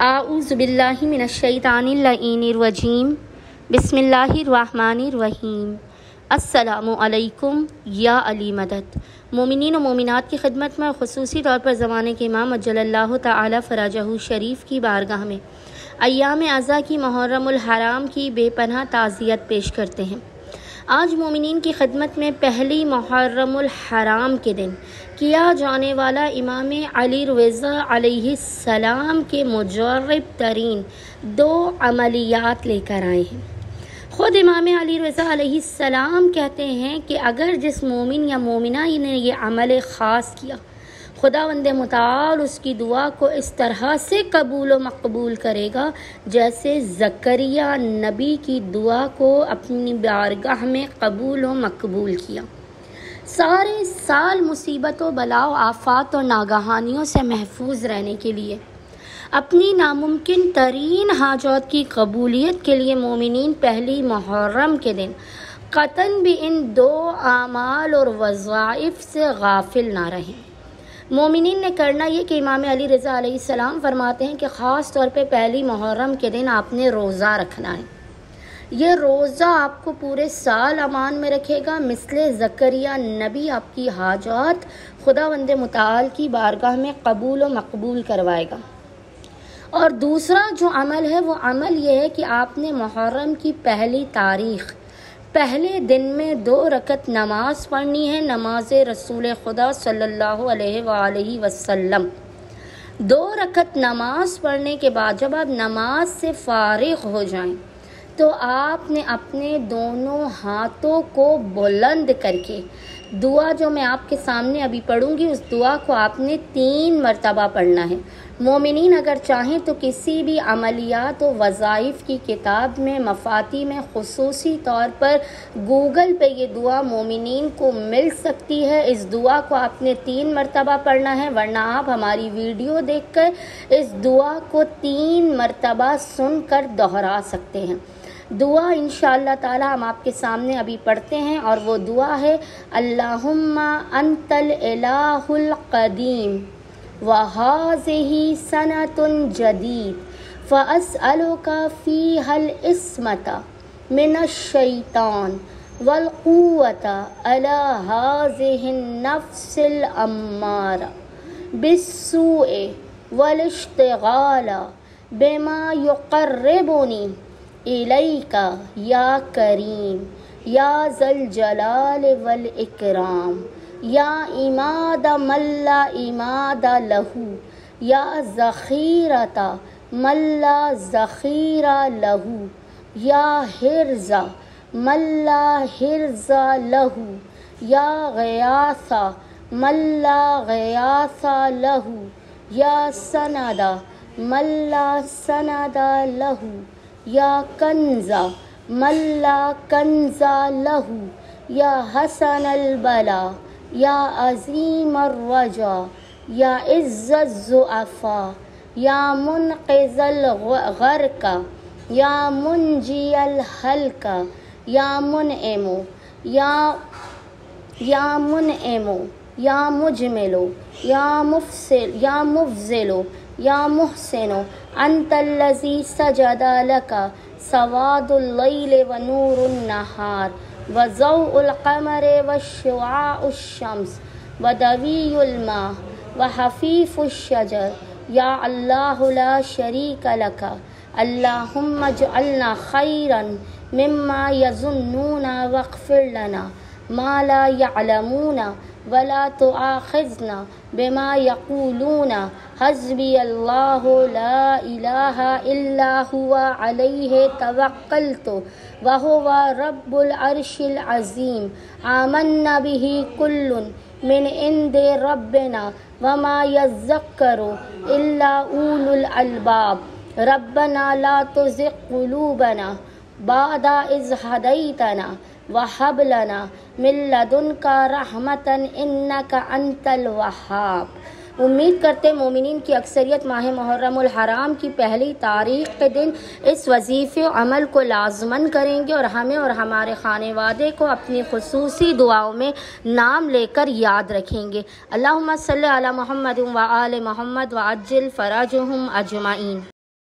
اعوذ باللہ من الشیطان اللعین الرجیم بسم اللہ الرحمن الرحیم۔ السلام علیکم یا علی مدد۔ مومنین و مومنات کی خدمت میں، خصوصی طور پر زمانے کے امام عجل اللہ تعالی فرجہ شریف کی بارگاہ میں ایام اعضاء کی محرم الحرام کی بے پناہ تعزیت پیش کرتے ہیں۔ آج مومنین کی خدمت میں پہلی محرم الحرام کے دن کیا جانے والا امام علی رضا علیہ السلام کے مجرب ترین دو عملیات لے کر آئے ہیں۔ خود امام علی رضا علیہ السلام کہتے ہیں کہ اگر جس مومن یا مومنہ نے یہ عمل خاص کیا، خداوند متعال اس کی دعا کو اس طرح سے قبول و مقبول کرے گا جیسے زکریا نبی کی دعا کو اپنی بارگاہ میں قبول و مقبول کیا۔ سارے سال مصیبت و بلا و آفات اور ناگہانیوں سے محفوظ رہنے کے لیے، اپنی ناممکن ترین حاجات کی قبولیت کے لیے مومنین پہلی محرم کے دن قطعاً بھی ان دو اعمال اور وظائف سے غافل نہ رہیں۔ مومنین نے کرنا یہ کہ امام علی رضا علیہ السلام فرماتے ہیں کہ خاص طور پہ پہلی محرم کے دن آپ نے روزہ رکھنا ہے۔ یہ روزہ آپ کو پورے سال امان میں رکھے گا، مثل زکریا نبی آپ کی حاجات خداوند متعال کی بارگاہ میں قبول و مقبول کروائے گا۔ اور دوسرا جو عمل ہے وہ عمل یہ ہے کہ آپ نے محرم کی پہلی تاریخ پہلے دن میں 2 رکعت نماز پڑھنی ہے، نماز رسول خدا صلی اللہ علیہ وآلہ وسلم۔ 2 رکعت نماز پڑھنے کے بعد جب آپ نماز سے فارغ ہو جائیں تو آپ نے اپنے دونوں ہاتھوں کو بلند کر کے دعا جو میں آپ کے سامنے ابھی پڑھوں گی، اس دعا کو آپ نے 3 مرتبہ پڑھنا ہے۔ مومنین اگر چاہیں تو کسی بھی عملیات و وظائف کی کتاب میں، مفاتیح میں، خصوصی طور پر گوگل پہ یہ دعا مومنین کو مل سکتی ہے۔ اس دعا کو آپ نے 3 مرتبہ پڑھنا ہے، ورنہ آپ ہماری ویڈیو دیکھ کر اس دعا کو 3 مرتبہ سن کر دہرا سکتے ہیں۔ دعا انشاءاللہ تعالی ہم آپ کے سامنے ابھی پڑھتے ہیں، اور وہ دعا ہے: اللہم انت الالہ القدیم وہذہ سنۃ جدید فاسألک فیہا العصمۃ من الشیطان والقوۃ علی ہذہ النفس الامارہ بالسوء والاشتغال بما یقربنی الیک یا کریم یا ذا الجلال والاکرام یا عماد من لا عماد لہ یا ذخیرۃ من لا ذخیرہ لہ یا حرز من لا حرز لہ یا غیاث من لا غیاث لہ یا سند من لا سند لہ یا کنز من لا کنز لہ یا حسن البلا یا عظیم الرجا یا عز الضعفاء یا منقذ الغرق یا منجی الہلک یا منعم یا مجمل یا مفضل یا محسن انت الذی سجد لک سواد اللیل ونور النہار وضوء القمر وشعاع الشمس ودوی الماء وحفیف الشجر یا اللہ لا شریک لک اللہم اجعلنا خیرا مما یظنون واغفر لنا ما لا یعلمون ولا تؤاخذنا بما یقولون حسبی اللہ لا الہ الا هو علیہ توکلت وہو رب العرش العظیم آمنا به کل من عند ربنا وما یذکر الا اولو الالباب ربنا لا تزغ قلوبنا بعد اذ ہدیتنا وہب لنا من لدنک رحمۃ انک انت الوہاب۔ امید کرتے مومنین کی اکثریت ماہ محرم الحرام کی پہلی تاریخ کے دن اس وظیفے و عمل کو لازماً کریں گے، اور ہمیں اور ہمارے خانوادے کو اپنی خصوصی دعاؤں میں نام لے کر یاد رکھیں گے۔ اللہم صلی علی محمد و آل محمد وعجل فرجہم اجمعین۔